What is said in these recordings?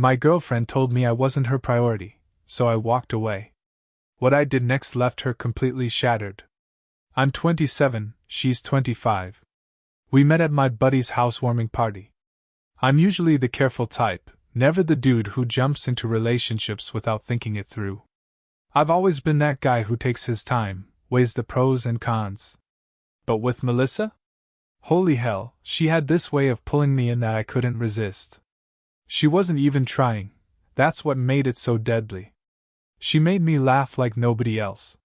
My girlfriend told me I wasn't her priority, so I walked away. What I did next left her completely shattered. I'm 27, she's 25. We met at my buddy's housewarming party. I'm usually the careful type, never the dude who jumps into relationships without thinking it through. I've always been that guy who takes his time, weighs the pros and cons. But with Melissa? Holy hell, she had this way of pulling me in that I couldn't resist. She wasn't even trying, that's what made it so deadly. She made me laugh like nobody else.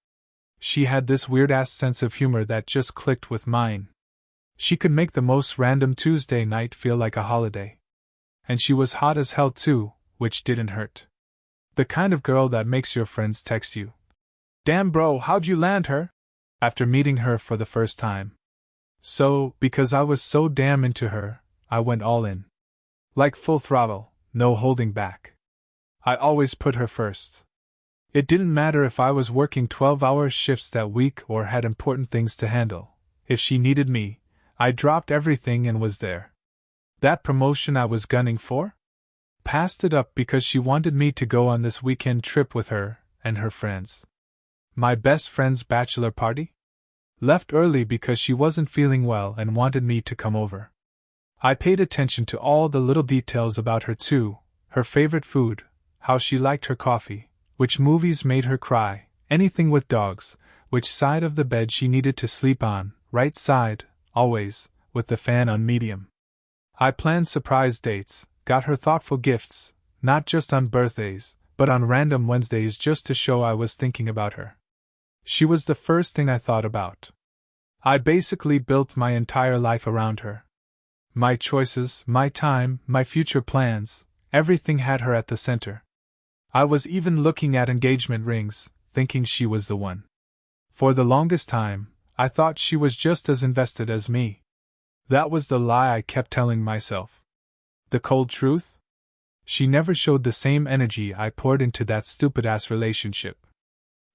She had this weird-ass sense of humor that just clicked with mine. She could make the most random Tuesday night feel like a holiday. And she was hot as hell too, which didn't hurt. The kind of girl that makes your friends text you, "Damn bro, how'd you land her?" after meeting her for the first time. So, because I was so damn into her, I went all in. Like full throttle, no holding back. I always put her first. It didn't matter if I was working 12-hour shifts that week or had important things to handle. If she needed me, I dropped everything and was there. That promotion I was gunning for? Passed it up because she wanted me to go on this weekend trip with her and her friends. My best friend's bachelor party? Left early because she wasn't feeling well and wanted me to come over. I paid attention to all the little details about her too, her favorite food, how she liked her coffee, which movies made her cry, anything with dogs, which side of the bed she needed to sleep on, right side, always, with the fan on medium. I planned surprise dates, got her thoughtful gifts, not just on birthdays, but on random Wednesdays just to show I was thinking about her. She was the first thing I thought about. I basically built my entire life around her. My choices, my time, my future plans, everything had her at the center. I was even looking at engagement rings, thinking she was the one. For the longest time, I thought she was just as invested as me. That was the lie I kept telling myself. The cold truth? She never showed the same energy I poured into that stupid-ass relationship.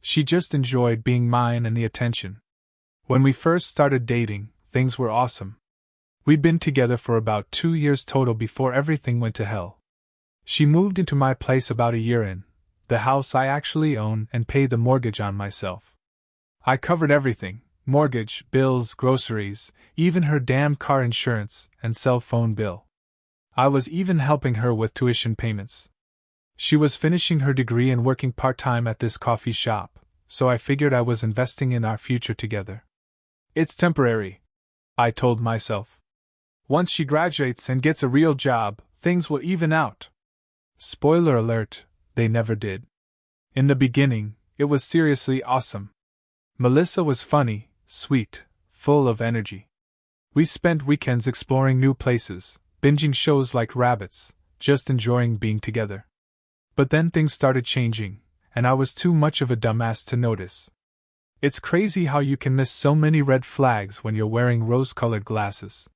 She just enjoyed being mine and the attention. When we first started dating, things were awesome. We'd been together for about 2 years total before everything went to hell. She moved into my place about a year in, the house I actually own and paid the mortgage on myself. I covered everything, mortgage, bills, groceries, even her damn car insurance and cell phone bill. I was even helping her with tuition payments. She was finishing her degree and working part-time at this coffee shop, so I figured I was investing in our future together. It's temporary, I told myself. Once she graduates and gets a real job, things will even out. Spoiler alert, they never did. In the beginning, it was seriously awesome. Melissa was funny, sweet, full of energy. We spent weekends exploring new places, binging shows like rabbits, just enjoying being together. But then things started changing, and I was too much of a dumbass to notice. It's crazy how you can miss so many red flags when you're wearing rose-colored glasses.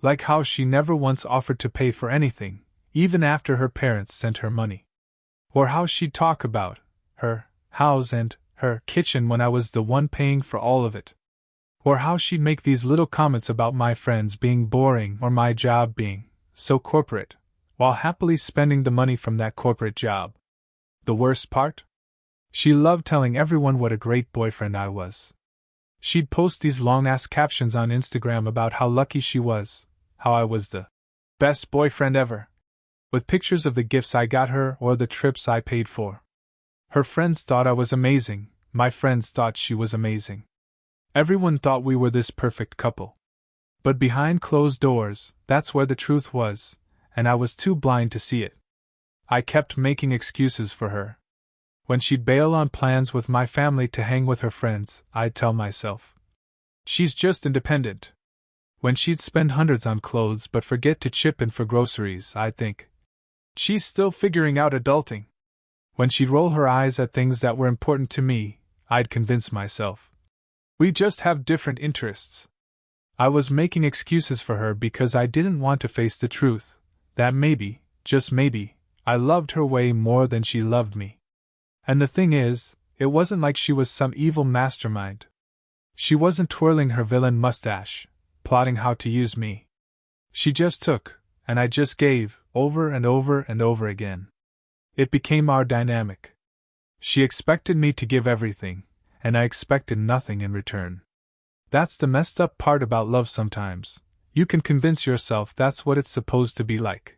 Like how she never once offered to pay for anything, even after her parents sent her money. Or how she'd talk about her house and her kitchen when I was the one paying for all of it. Or how she'd make these little comments about my friends being boring or my job being so corporate, while happily spending the money from that corporate job. The worst part? She loved telling everyone what a great boyfriend I was. She'd post these long-ass captions on Instagram about how lucky she was, how I was the best boyfriend ever, with pictures of the gifts I got her or the trips I paid for. Her friends thought I was amazing, my friends thought she was amazing. Everyone thought we were this perfect couple. But behind closed doors, that's where the truth was, and I was too blind to see it. I kept making excuses for her. When she'd bail on plans with my family to hang with her friends, I'd tell myself, she's just independent. When she'd spend hundreds on clothes but forget to chip in for groceries, I'd think, she's still figuring out adulting. When she'd roll her eyes at things that were important to me, I'd convince myself, we just have different interests. I was making excuses for her because I didn't want to face the truth, that maybe, just maybe, I loved her way more than she loved me. And the thing is, it wasn't like she was some evil mastermind. She wasn't twirling her villain mustache, plotting how to use me. She just took, and I just gave, over and over and over again. It became our dynamic. She expected me to give everything, and I expected nothing in return. That's the messed up part about love sometimes. You can convince yourself that's what it's supposed to be like.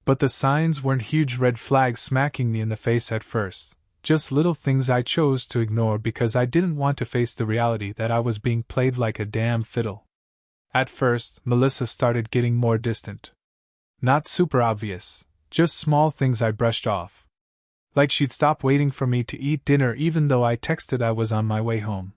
But the signs weren't huge red flags smacking me in the face at first, just little things I chose to ignore because I didn't want to face the reality that I was being played like a damn fiddle. At first, Melissa started getting more distant. Not super obvious, just small things I brushed off. Like she'd stop waiting for me to eat dinner even though I texted I was on my way home.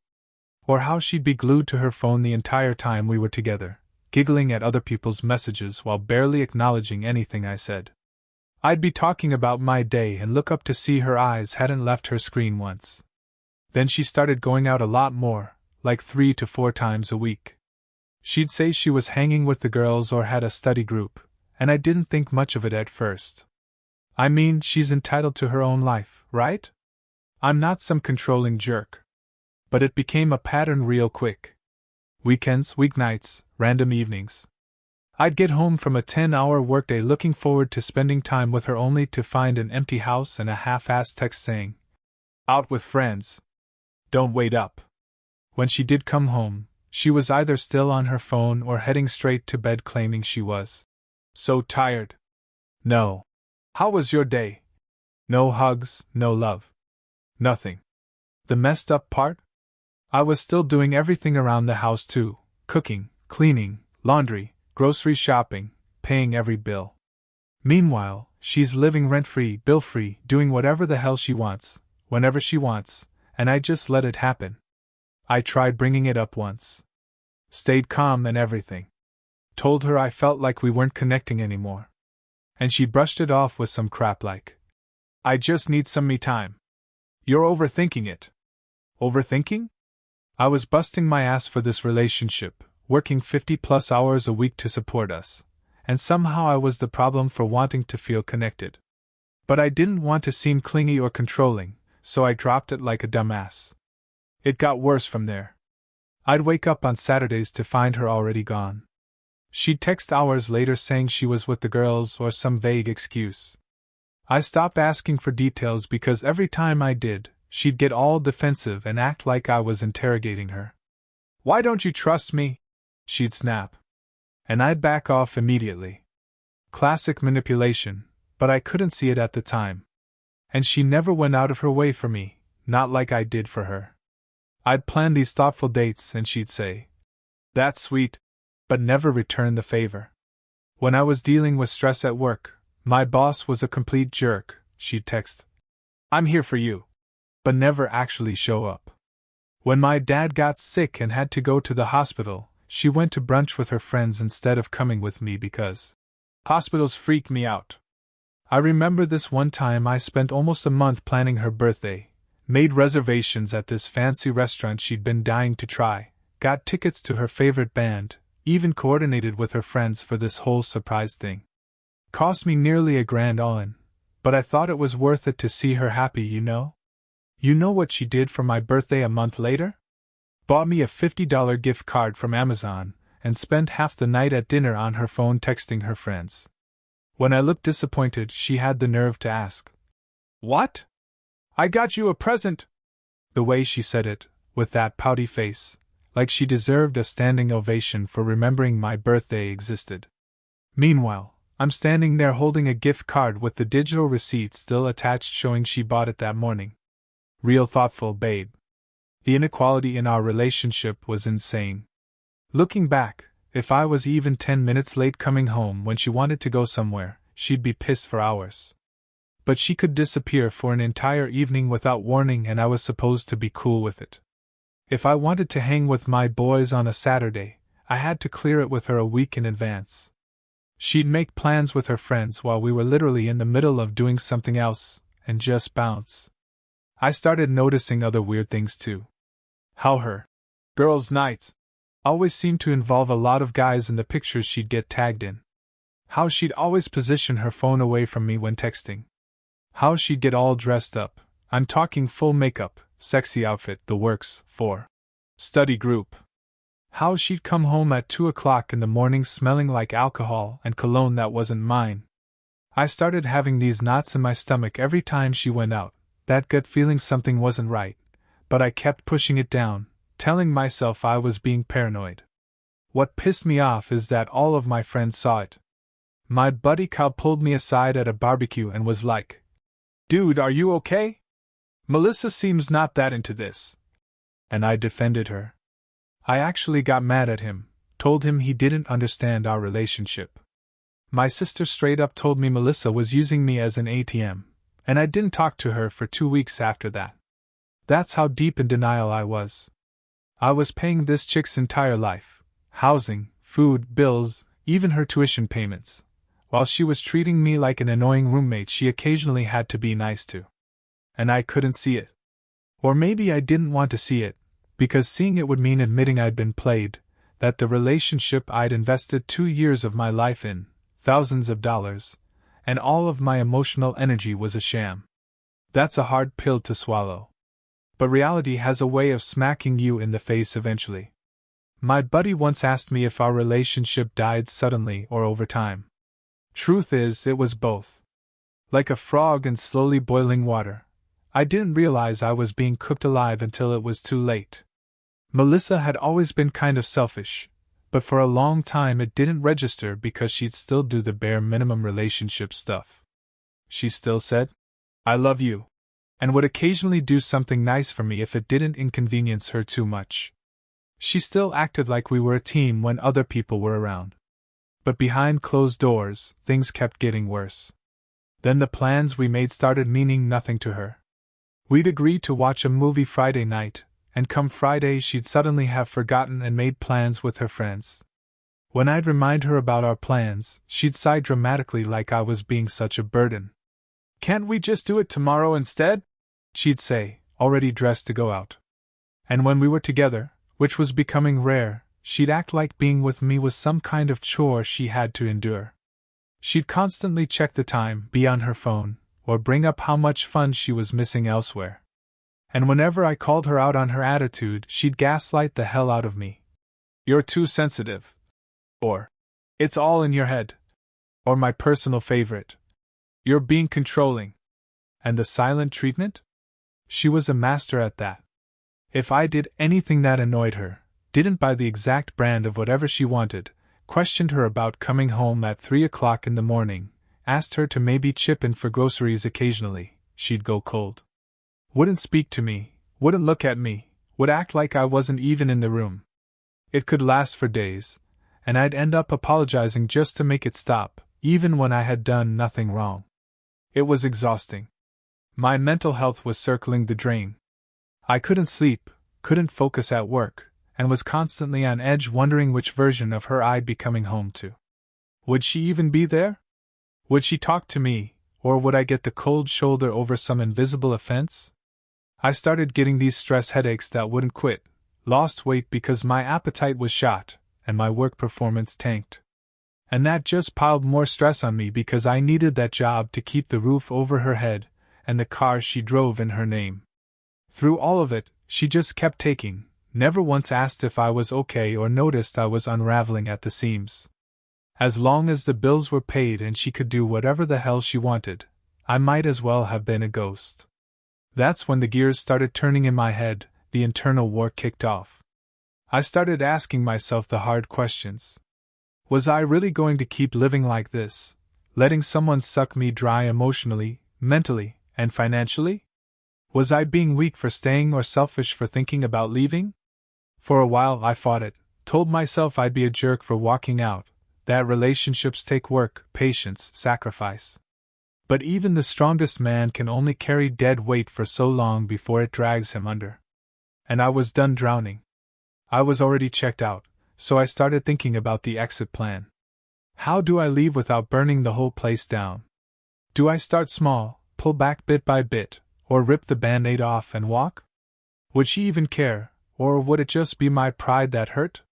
Or how she'd be glued to her phone the entire time we were together, giggling at other people's messages while barely acknowledging anything I said. I'd be talking about my day and look up to see her eyes hadn't left her screen once. Then she started going out a lot more, like 3 to 4 times a week. She'd say she was hanging with the girls or had a study group, and I didn't think much of it at first. I mean, she's entitled to her own life, right? I'm not some controlling jerk. But it became a pattern real quick. Weekends, weeknights, random evenings. I'd get home from a 10-hour workday looking forward to spending time with her only to find an empty house and a half-assed text saying, "Out with friends. Don't wait up." When she did come home, she was either still on her phone or heading straight to bed claiming she was so tired. No. How was your day? No hugs, no love. Nothing. The messed up part? I was still doing everything around the house too, cooking, cleaning, laundry, grocery shopping, paying every bill. Meanwhile, she's living rent-free, bill-free, doing whatever the hell she wants, whenever she wants, and I just let it happen. I tried bringing it up once. Stayed calm and everything. Told her I felt like we weren't connecting anymore. And she brushed it off with some crap like, "I just need some me time. You're overthinking it." Overthinking? I was busting my ass for this relationship, working 50+ hours a week to support us, and somehow I was the problem for wanting to feel connected. But I didn't want to seem clingy or controlling, so I dropped it like a dumbass. It got worse from there. I'd wake up on Saturdays to find her already gone. She'd text hours later saying she was with the girls or some vague excuse. I stopped asking for details because every time I did, she'd get all defensive and act like I was interrogating her. "Why don't you trust me?" she'd snap. And I'd back off immediately. Classic manipulation, but I couldn't see it at the time. And she never went out of her way for me, not like I did for her. I'd plan these thoughtful dates and she'd say, "That's sweet," but never return the favor. When I was dealing with stress at work, my boss was a complete jerk, she'd text, "I'm here for you," but never actually show up. When my dad got sick and had to go to the hospital, she went to brunch with her friends instead of coming with me because hospitals freak me out. I remember this one time I spent almost a month planning her birthday, made reservations at this fancy restaurant she'd been dying to try, got tickets to her favorite band, even coordinated with her friends for this whole surprise thing. Cost me nearly $1,000 all in, but I thought it was worth it to see her happy, you know? You know what she did for my birthday a month later? Bought me a $50 gift card from Amazon, and spent half the night at dinner on her phone texting her friends. When I looked disappointed, she had the nerve to ask, "What? I got you a present?" The way she said it, with that pouty face, like she deserved a standing ovation for remembering my birthday existed. Meanwhile, I'm standing there holding a gift card with the digital receipt still attached showing she bought it that morning. Real thoughtful, babe. The inequality in our relationship was insane. Looking back, if I was even 10 minutes late coming home when she wanted to go somewhere, she'd be pissed for hours. But she could disappear for an entire evening without warning and I was supposed to be cool with it. If I wanted to hang with my boys on a Saturday, I had to clear it with her a week in advance. She'd make plans with her friends while we were literally in the middle of doing something else, and just bounce. I started noticing other weird things too. How her girls' nights always seemed to involve a lot of guys in the pictures she'd get tagged in. How she'd always position her phone away from me when texting. How she'd get all dressed up, I'm talking full makeup, sexy outfit, the works, for study group. How she'd come home at 2 o'clock in the morning smelling like alcohol and cologne that wasn't mine. I started having these knots in my stomach every time she went out, that gut feeling something wasn't right, but I kept pushing it down, telling myself I was being paranoid. What pissed me off is that all of my friends saw it. My buddy Kyle pulled me aside at a barbecue and was like, "Dude, are you okay? Melissa seems not that into this." And I defended her. I actually got mad at him, told him he didn't understand our relationship. My sister straight up told me Melissa was using me as an ATM, and I didn't talk to her for 2 weeks after that. That's how deep in denial I was. I was paying this chick's entire life, housing, food, bills, even her tuition payments, while she was treating me like an annoying roommate she occasionally had to be nice to. And I couldn't see it. Or maybe I didn't want to see it, because seeing it would mean admitting I'd been played, that the relationship I'd invested 2 years of my life in, thousands of dollars, and all of my emotional energy was a sham. That's a hard pill to swallow. But reality has a way of smacking you in the face eventually. My buddy once asked me if our relationship died suddenly or over time. Truth is, it was both. Like a frog in slowly boiling water. I didn't realize I was being cooked alive until it was too late. Melissa had always been kind of selfish, but for a long time it didn't register because she'd still do the bare minimum relationship stuff. She still said, "I love you," and would occasionally do something nice for me if it didn't inconvenience her too much. She still acted like we were a team when other people were around. But behind closed doors, things kept getting worse. Then the plans we made started meaning nothing to her. We'd agreed to watch a movie Friday night, and come Friday she'd suddenly have forgotten and made plans with her friends. When I'd remind her about our plans, she'd sigh dramatically like I was being such a burden. "Can't we just do it tomorrow instead?" she'd say, already dressed to go out. And when we were together, which was becoming rare, she'd act like being with me was some kind of chore she had to endure. She'd constantly check the time, be on her phone, or bring up how much fun she was missing elsewhere. And whenever I called her out on her attitude, she'd gaslight the hell out of me. "You're too sensitive." Or, "It's all in your head." Or my personal favorite, "You're being controlling." And the silent treatment? She was a master at that. If I did anything that annoyed her, didn't buy the exact brand of whatever she wanted, questioned her about coming home at 3 o'clock in the morning, asked her to maybe chip in for groceries occasionally, she'd go cold. Wouldn't speak to me, wouldn't look at me, would act like I wasn't even in the room. It could last for days, and I'd end up apologizing just to make it stop, even when I had done nothing wrong. It was exhausting. My mental health was circling the drain. I couldn't sleep, couldn't focus at work, and was constantly on edge wondering which version of her I'd be coming home to. Would she even be there? Would she talk to me, or would I get the cold shoulder over some invisible offense? I started getting these stress headaches that wouldn't quit, lost weight because my appetite was shot, and my work performance tanked. And that just piled more stress on me because I needed that job to keep the roof over her head, and the car she drove in her name. Through all of it, she just kept taking, never once asked if I was okay or noticed I was unraveling at the seams. As long as the bills were paid and she could do whatever the hell she wanted, I might as well have been a ghost. That's when the gears started turning in my head, the internal war kicked off. I started asking myself the hard questions. Was I really going to keep living like this, letting someone suck me dry emotionally, mentally, and financially? Was I being weak for staying or selfish for thinking about leaving? For a while I fought it, told myself I'd be a jerk for walking out, that relationships take work, patience, sacrifice. But even the strongest man can only carry dead weight for so long before it drags him under. And I was done drowning. I was already checked out, so I started thinking about the exit plan. How do I leave without burning the whole place down? Do I start small, pull back bit by bit, or rip the Band-Aid off and walk? Would she even care, or would it just be my pride that hurt?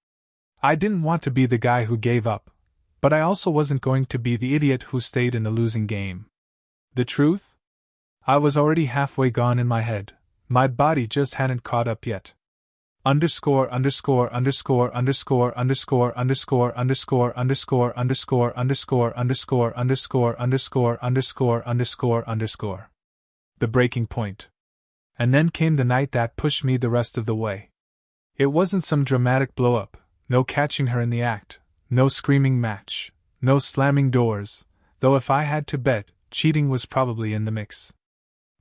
I didn't want to be the guy who gave up, but I also wasn't going to be the idiot who stayed in the losing game. The truth? I was already halfway gone in my head, my body just hadn't caught up yet. Underscore underscore underscore underscore underscore underscore underscore underscore underscore underscore underscore underscore underscore underscore underscore underscore. The breaking point. And then came the night that pushed me the rest of the way. It wasn't some dramatic blow-up, no catching her in the act, no screaming match, no slamming doors, though if I had to bet, cheating was probably in the mix.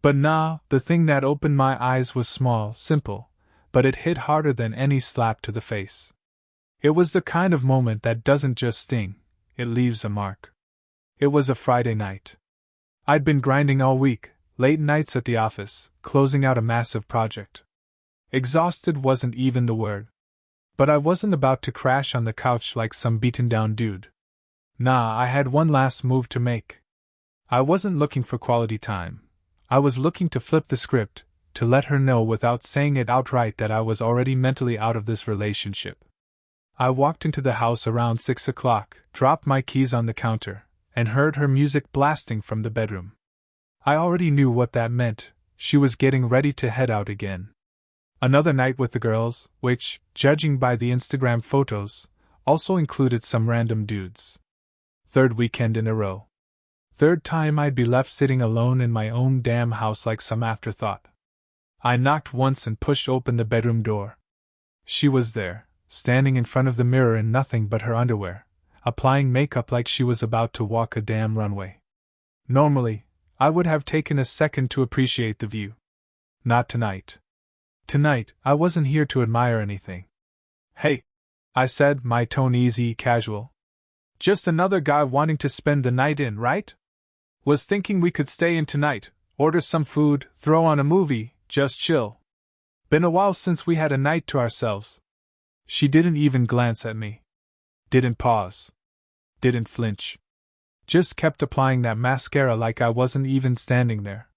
But nah, the thing that opened my eyes was small, simple, but it hit harder than any slap to the face. It was the kind of moment that doesn't just sting, it leaves a mark. It was a Friday night. I'd been grinding all week, late nights at the office, closing out a massive project. Exhausted wasn't even the word. But I wasn't about to crash on the couch like some beaten-down dude. Nah, I had one last move to make. I wasn't looking for quality time. I was looking to flip the script, to let her know without saying it outright that I was already mentally out of this relationship. I walked into the house around 6 o'clock, dropped my keys on the counter, and heard her music blasting from the bedroom. I already knew what that meant. She was getting ready to head out again. Another night with the girls, which, judging by the Instagram photos, also included some random dudes. Third weekend in a row. Third time I'd be left sitting alone in my own damn house like some afterthought. I knocked once and pushed open the bedroom door. She was there, standing in front of the mirror in nothing but her underwear, applying makeup like she was about to walk a damn runway. Normally, I would have taken a second to appreciate the view. Not tonight. Tonight, I wasn't here to admire anything. Hey, I said, my tone easy, casual. Just another guy wanting to spend the night in, right? Was thinking we could stay in tonight, order some food, throw on a movie, just chill. Been a while since we had a night to ourselves. She didn't even glance at me. Didn't pause. Didn't flinch. Just kept applying that mascara like I wasn't even standing there.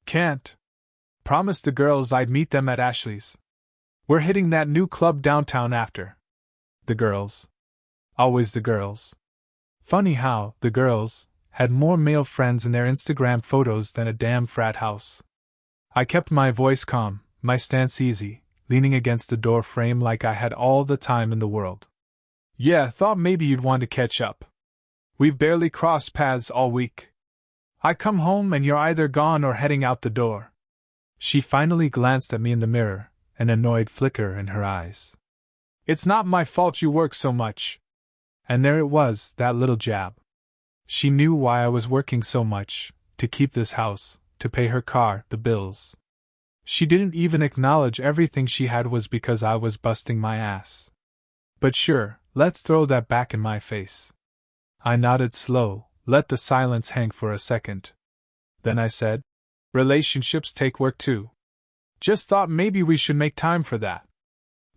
Can't. Promised the girls I'd meet them at Ashley's. We're hitting that new club downtown after. The girls. Always the girls. Funny how, the girls, had more male friends in their Instagram photos than a damn frat house. I kept my voice calm, my stance easy, leaning against the door frame like I had all the time in the world. Yeah, thought maybe you'd want to catch up. We've barely crossed paths all week. I come home and you're either gone or heading out the door. She finally glanced at me in the mirror, an annoyed flicker in her eyes. It's not my fault you work so much. And there it was, that little jab. She knew why I was working so much, to keep this house, to pay her car, the bills. She didn't even acknowledge everything she had was because I was busting my ass. But sure, let's throw that back in my face. I nodded slow, let the silence hang for a second. Then I said, relationships take work too. Just thought maybe we should make time for that.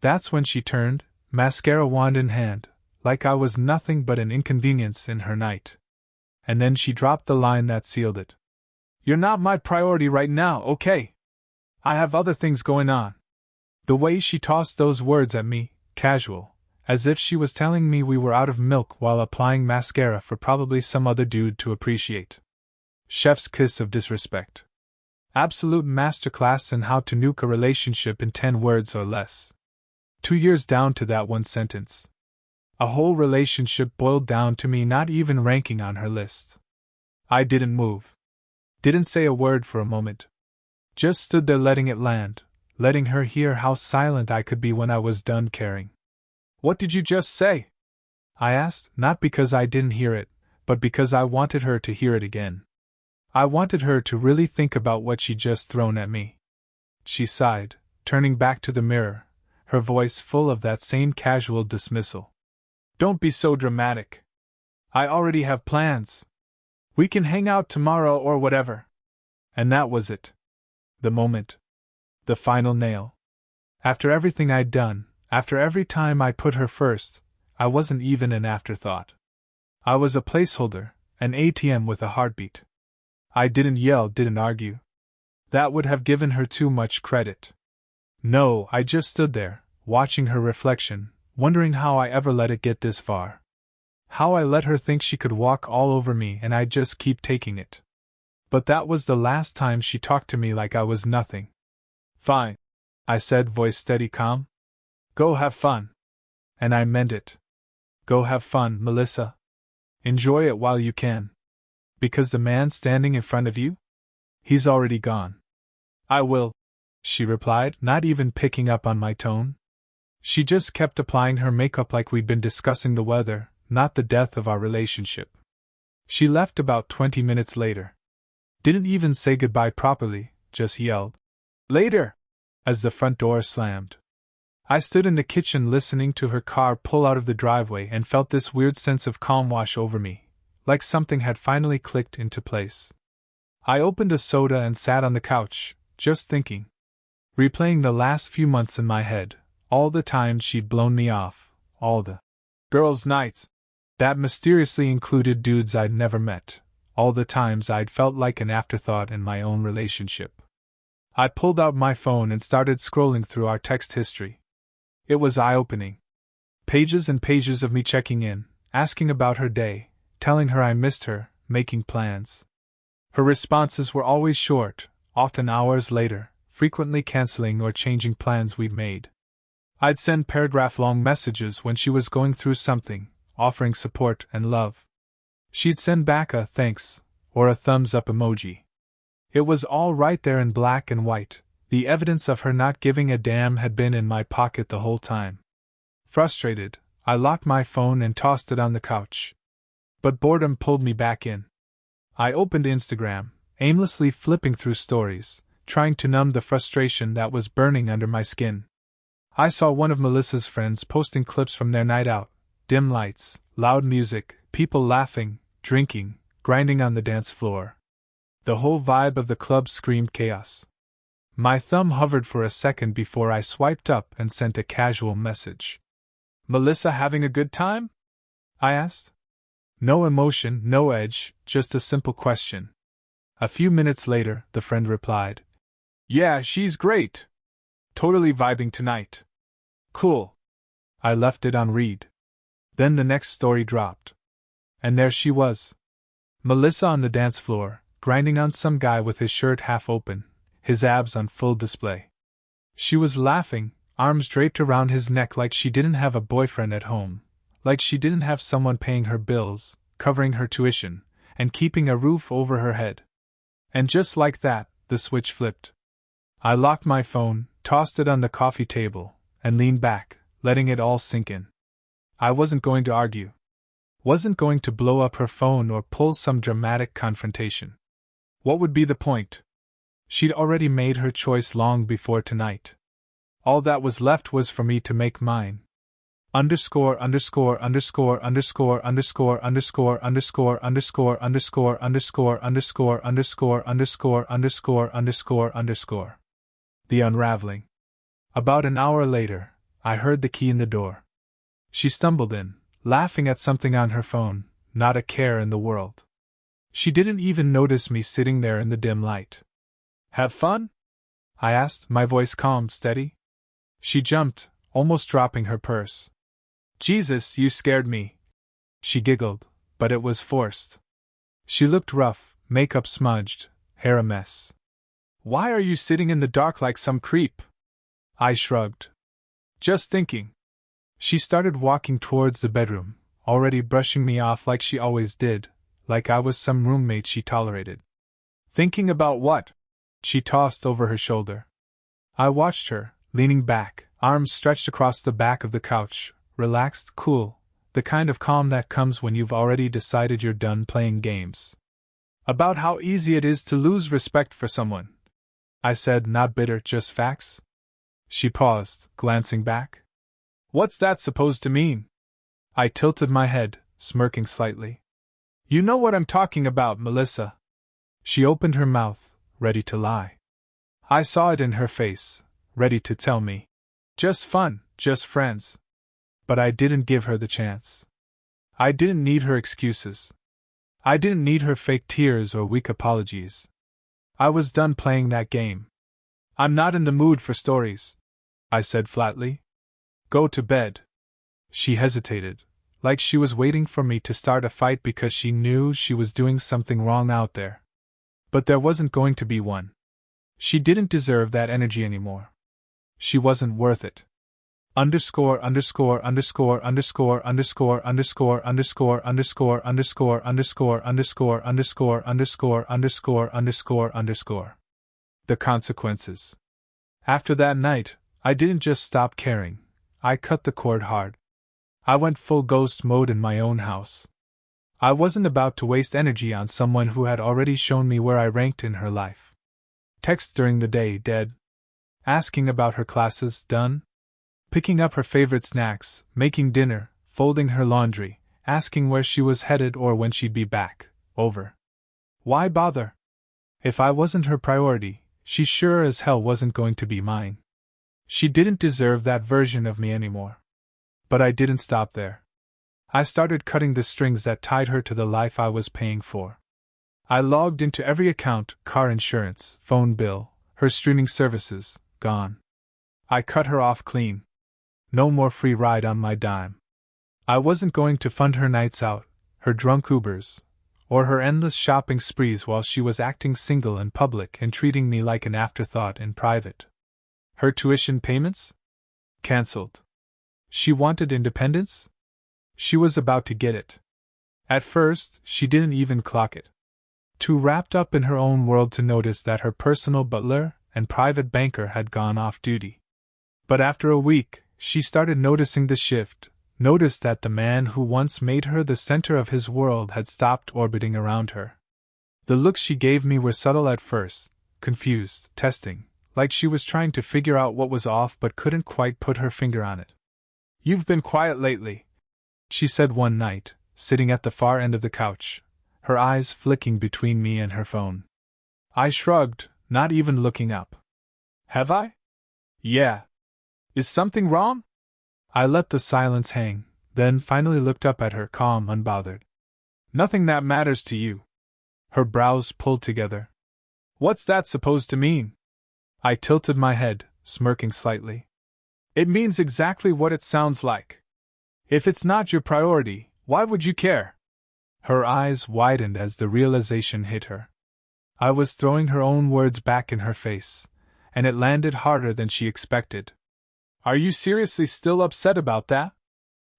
That's when she turned, mascara wand in hand, like I was nothing but an inconvenience in her night. And then she dropped the line that sealed it. You're not my priority right now, okay? I have other things going on. The way she tossed those words at me, casual, as if she was telling me we were out of milk while applying mascara for probably some other dude to appreciate. Chef's kiss of disrespect. Absolute masterclass in how to nuke a relationship in 10 words or less. 2 years down to that one sentence. A whole relationship boiled down to me not even ranking on her list. I didn't move. Didn't say a word for a moment. Just stood there letting it land, letting her hear how silent I could be when I was done caring. What did you just say? I asked, not because I didn't hear it, but because I wanted her to hear it again. I wanted her to really think about what she'd just thrown at me. She sighed, turning back to the mirror, her voice full of that same casual dismissal. Don't be so dramatic. I already have plans. We can hang out tomorrow or whatever. And that was it. The moment. The final nail. After everything I'd done, after every time I put her first, I wasn't even an afterthought. I was a placeholder, an ATM with a heartbeat. I didn't yell, didn't argue. That would have given her too much credit. No, I just stood there, watching her reflection, wondering how I ever let it get this far. How I let her think she could walk all over me and I'd just keep taking it. But that was the last time she talked to me like I was nothing. Fine, I said, voice steady, calm. Go have fun. And I meant it. Go have fun, Melissa. Enjoy it while you can. Because the man standing in front of you? He's already gone. I will, she replied, not even picking up on my tone. She just kept applying her makeup like we'd been discussing the weather, not the death of our relationship. She left about 20 minutes later. Didn't even say goodbye properly, just yelled, "Later!" as the front door slammed. I stood in the kitchen listening to her car pull out of the driveway and felt this weird sense of calm wash over me, like something had finally clicked into place. I opened a soda and sat on the couch, just thinking. Replaying the last few months in my head, all the times she'd blown me off, all the girls' nights that mysteriously included dudes I'd never met, all the times I'd felt like an afterthought in my own relationship. I pulled out my phone and started scrolling through our text history. It was eye-opening. Pages and pages of me checking in, asking about her day, telling her I missed her, making plans. Her responses were always short, often hours later, frequently canceling or changing plans we'd made. I'd send paragraph-long messages when she was going through something, offering support and love. She'd send back a thanks, or a thumbs-up emoji. It was all right there in black and white. The evidence of her not giving a damn had been in my pocket the whole time. Frustrated, I locked my phone and tossed it on the couch. But boredom pulled me back in. I opened Instagram, aimlessly flipping through stories, trying to numb the frustration that was burning under my skin. I saw one of Melissa's friends posting clips from their night out, dim lights, loud music, people laughing, drinking, grinding on the dance floor. The whole vibe of the club screamed chaos. My thumb hovered for a second before I swiped up and sent a casual message. "Melissa having a good time?" I asked. No emotion, no edge, just a simple question. A few minutes later, the friend replied, "Yeah, she's great. Totally vibing tonight." Cool. I left it on read. Then the next story dropped. And there she was. Melissa on the dance floor, grinding on some guy with his shirt half open, his abs on full display. She was laughing, arms draped around his neck like she didn't have a boyfriend at home, like she didn't have someone paying her bills, covering her tuition, and keeping a roof over her head. And just like that, the switch flipped. I locked my phone, tossed it on the coffee table, and leaned back, letting it all sink in. I wasn't going to argue. Wasn't going to blow up her phone or pull some dramatic confrontation. What would be the point? She'd already made her choice long before tonight. All that was left was for me to make mine. Underscore underscore underscore underscore underscore underscore underscore underscore underscore underscore underscore underscore underscore underscore underscore underscore. The unraveling. About an hour later, I heard the key in the door. She stumbled in, laughing at something on her phone, not a care in the world. She didn't even notice me sitting there in the dim light. "Have fun?" I asked, my voice calm, steady. She jumped, almost dropping her purse. "Jesus, you scared me." She giggled, but it was forced. She looked rough, makeup smudged, hair a mess. "Why are you sitting in the dark like some creep?" I shrugged. "Just thinking." She started walking towards the bedroom, already brushing me off like she always did, like I was some roommate she tolerated. "Thinking about what?" She tossed over her shoulder. I watched her, leaning back, arms stretched across the back of the couch, relaxed, cool, the kind of calm that comes when you've already decided you're done playing games. "About how easy it is to lose respect for someone," I said, not bitter, just facts. She paused, glancing back. "What's that supposed to mean?" I tilted my head, smirking slightly. "You know what I'm talking about, Melissa." She opened her mouth, ready to lie. I saw it in her face, ready to tell me. Just fun, just friends. But I didn't give her the chance. I didn't need her excuses. I didn't need her fake tears or weak apologies. I was done playing that game. "I'm not in the mood for stories," I said flatly. "Go to bed." She hesitated, like she was waiting for me to start a fight because she knew she was doing something wrong out there. But there wasn't going to be one. She didn't deserve that energy anymore. She wasn't worth it. Underscore underscore underscore underscore underscore underscore underscore underscore underscore underscore underscore underscore underscore underscore underscore underscore. The consequences. After that night, I didn't just stop caring. I cut the cord hard. I went full ghost mode in my own house. I wasn't about to waste energy on someone who had already shown me where I ranked in her life. Texts during the day, dead. Asking about her classes, done. Picking up her favorite snacks, making dinner, folding her laundry, asking where she was headed or when she'd be back, over. Why bother? If I wasn't her priority, she sure as hell wasn't going to be mine. She didn't deserve that version of me anymore. But I didn't stop there. I started cutting the strings that tied her to the life I was paying for. I logged into every account, car insurance, phone bill, her streaming services, gone. I cut her off clean. No more free ride on my dime. I wasn't going to fund her nights out, her drunk Ubers, or her endless shopping sprees while she was acting single in public and treating me like an afterthought in private. Her tuition payments? Cancelled. She wanted independence? She was about to get it. At first, she didn't even clock it. Too wrapped up in her own world to notice that her personal butler and private banker had gone off duty. But after a week, she started noticing the shift, noticed that the man who once made her the center of his world had stopped orbiting around her. The looks she gave me were subtle at first, confused, testing, like she was trying to figure out what was off but couldn't quite put her finger on it. "You've been quiet lately," she said one night, sitting at the far end of the couch, her eyes flicking between me and her phone. I shrugged, not even looking up. "Have I?" "Yeah. Is something wrong?" I let the silence hang, then finally looked up at her, calm, unbothered. "Nothing that matters to you." Her brows pulled together. "What's that supposed to mean?" I tilted my head, smirking slightly. "It means exactly what it sounds like. If it's not your priority, why would you care?" Her eyes widened as the realization hit her. I was throwing her own words back in her face, and it landed harder than she expected. "Are you seriously still upset about that?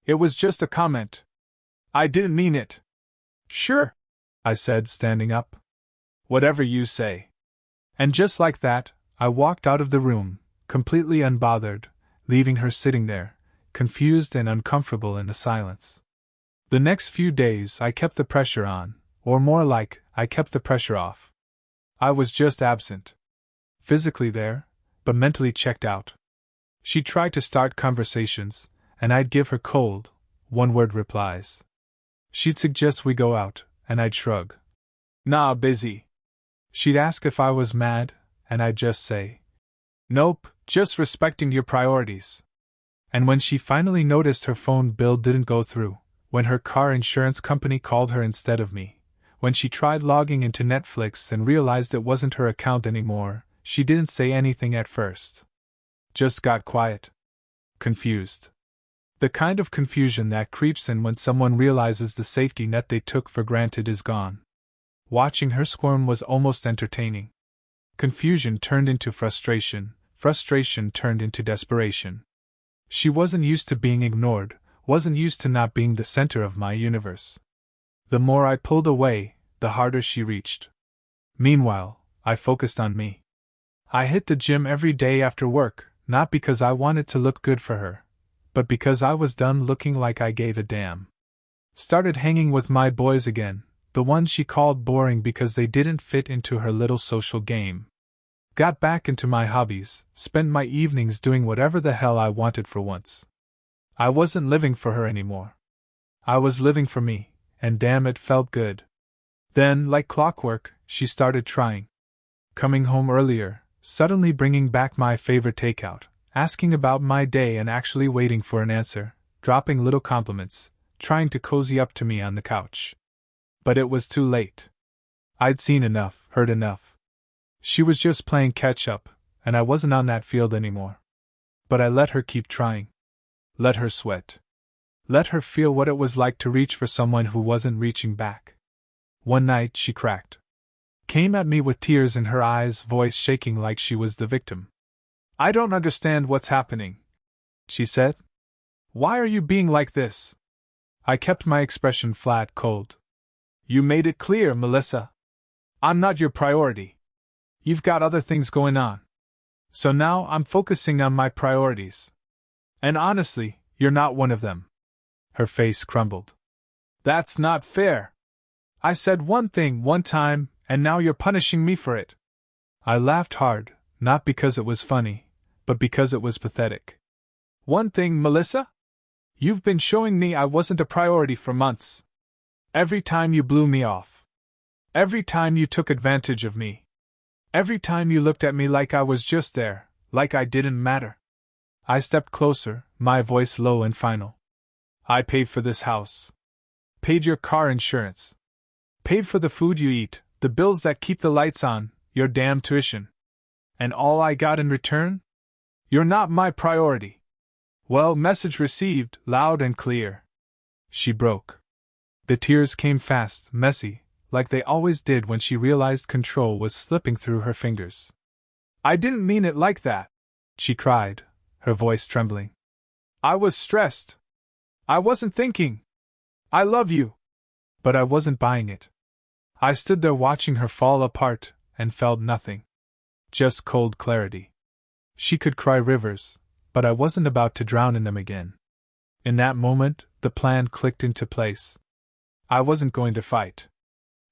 It was just a comment. I didn't mean it." "Sure," I said, standing up. "Whatever you say." And just like that, I walked out of the room, completely unbothered, leaving her sitting there, confused and uncomfortable in the silence. The next few days I kept the pressure on, or more like, I kept the pressure off. I was just absent. Physically there, but mentally checked out. She'd try to start conversations, and I'd give her cold, one-word replies. She'd suggest we go out, and I'd shrug. "Nah, busy." She'd ask if I was mad, and I'd just say, "Nope, just respecting your priorities." And when she finally noticed her phone bill didn't go through, when her car insurance company called her instead of me, when she tried logging into Netflix and realized it wasn't her account anymore, she didn't say anything at first. Just got quiet. Confused. The kind of confusion that creeps in when someone realizes the safety net they took for granted is gone. Watching her squirm was almost entertaining. Confusion turned into frustration, frustration turned into desperation. She wasn't used to being ignored, wasn't used to not being the center of my universe. The more I pulled away, the harder she reached. Meanwhile, I focused on me. I hit the gym every day after work, not because I wanted to look good for her, but because I was done looking like I gave a damn. Started hanging with my boys again, the ones she called boring because they didn't fit into her little social game. Got back into my hobbies, spent my evenings doing whatever the hell I wanted for once. I wasn't living for her anymore. I was living for me, and damn it felt good. Then, like clockwork, she started trying. Coming home earlier, suddenly bringing back my favorite takeout, asking about my day and actually waiting for an answer, dropping little compliments, trying to cozy up to me on the couch. But it was too late. I'd seen enough, heard enough. She was just playing catch-up, and I wasn't on that field anymore. But I let her keep trying. Let her sweat. Let her feel what it was like to reach for someone who wasn't reaching back. One night she cracked. Came at me with tears in her eyes, voice shaking like she was the victim. "I don't understand what's happening. she said. Why are you being like this? I kept my expression flat, cold. You made it clear, Melissa. I'm not your priority. You've got other things going on. So now I'm focusing on my priorities. And honestly, you're not one of them. Her face crumbled. That's not fair. I said one thing one time, and now you're punishing me for it. I laughed hard, not because it was funny, but because it was pathetic. One thing, Melissa? You've been showing me I wasn't a priority for months. Every time you blew me off. Every time you took advantage of me. Every time you looked at me like I was just there, like I didn't matter. I stepped closer, my voice low and final. I paid for this house. Paid your car insurance. Paid for the food you eat, the bills that keep the lights on, your damn tuition. And all I got in return? You're not my priority. Well, message received, loud and clear. She broke. The tears came fast, messy, like they always did when she realized control was slipping through her fingers. I didn't mean it like that, she cried, her voice trembling. I was stressed. I wasn't thinking. I love you. But I wasn't buying it. I stood there watching her fall apart, and felt nothing. Just cold clarity. She could cry rivers, but I wasn't about to drown in them again. In that moment, the plan clicked into place. I wasn't going to fight.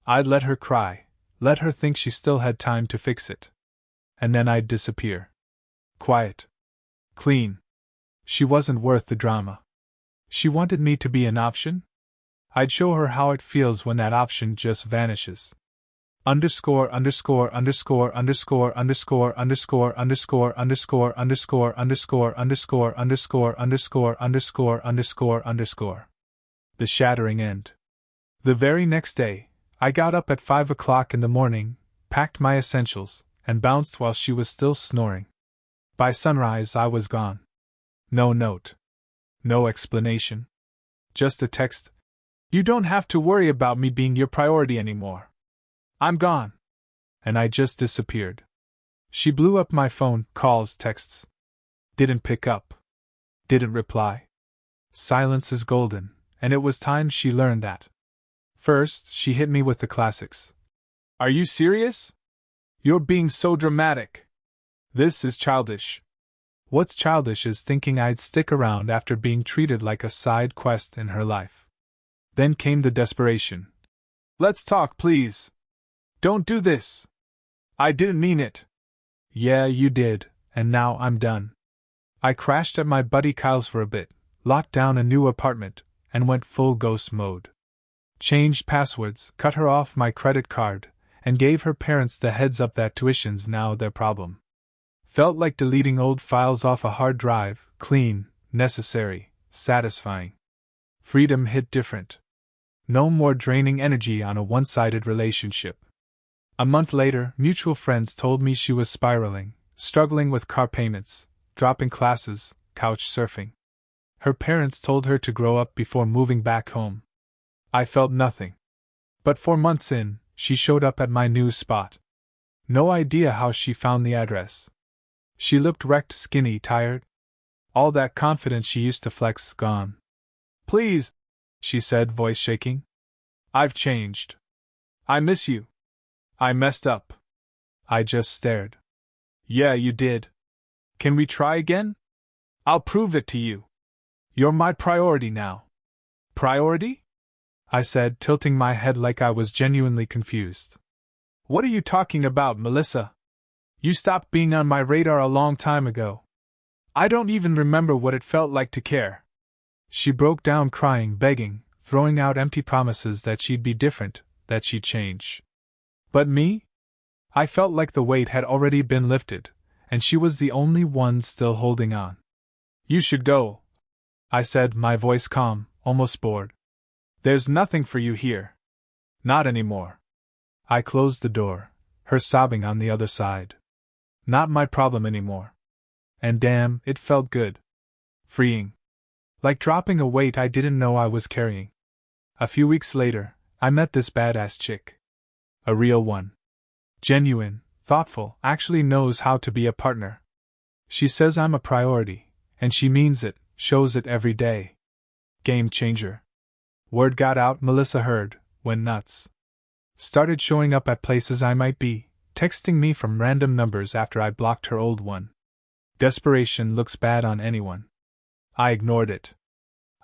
I'd let her cry, let her think she still had time to fix it. And then I'd disappear. Quiet. Clean. She wasn't worth the drama. She wanted me to be an option? I'd show her how it feels when that option just vanishes. Underscore underscore underscore underscore underscore underscore underscore underscore underscore underscore underscore underscore underscore underscore underscore underscore. The shattering end. The very next day, I got up at 5 o'clock in the morning, packed my essentials, and bounced while she was still snoring. By sunrise I was gone. No note. No explanation. Just a text. You don't have to worry about me being your priority anymore. I'm gone. And I just disappeared. She blew up my phone, calls, texts. Didn't pick up. Didn't reply. Silence is golden, and it was time she learned that. First, she hit me with the classics. Are you serious? You're being so dramatic. This is childish. What's childish is thinking I'd stick around after being treated like a side quest in her life. Then came the desperation. Let's talk, please. Don't do this. I didn't mean it. Yeah, you did, and now I'm done. I crashed at my buddy Kyle's for a bit, locked down a new apartment, and went full ghost mode. Changed passwords, cut her off my credit card, and gave her parents the heads up that tuition's now their problem. Felt like deleting old files off a hard drive, clean, necessary, satisfying. Freedom hit different. No more draining energy on a one-sided relationship. A month later, mutual friends told me she was spiraling, struggling with car payments, dropping classes, couch surfing. Her parents told her to grow up before moving back home. I felt nothing. But 4 months in, she showed up at my new spot. No idea how she found the address. She looked wrecked, skinny, tired. All that confidence she used to flex gone. Please, she said, voice shaking. I've changed. I miss you. I messed up. I just stared. Yeah, you did. Can we try again? I'll prove it to you. You're my priority now. Priority? I said, tilting my head like I was genuinely confused. What are you talking about, Melissa? You stopped being on my radar a long time ago. I don't even remember what it felt like to care. She broke down crying, begging, throwing out empty promises that she'd be different, that she'd change. But me? I felt like the weight had already been lifted, and she was the only one still holding on. You should go, I said, my voice calm, almost bored. There's nothing for you here. Not anymore. I closed the door, her sobbing on the other side. Not my problem anymore. And damn, it felt good. Freeing. Like dropping a weight I didn't know I was carrying. A few weeks later, I met this badass chick. A real one. Genuine, thoughtful, actually knows how to be a partner. She says I'm a priority, And she means it, shows it every day. Game changer. Word got out, Melissa heard, went nuts. Started showing up at places I might be, texting me from random numbers after I blocked her old one. Desperation looks bad on anyone. I ignored it.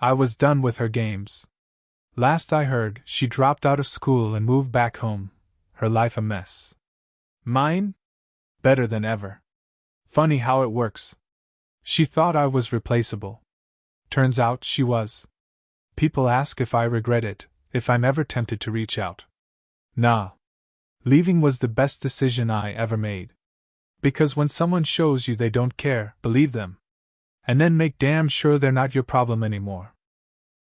I was done with her games. Last I heard, she dropped out of school and moved back home, her life a mess. Mine? Better than ever. Funny how it works. She thought I was replaceable. Turns out she was. People ask if I regret it, if I'm ever tempted to reach out. Nah. Leaving was the best decision I ever made. Because when someone shows you they don't care, believe them. And then make damn sure they're not your problem anymore.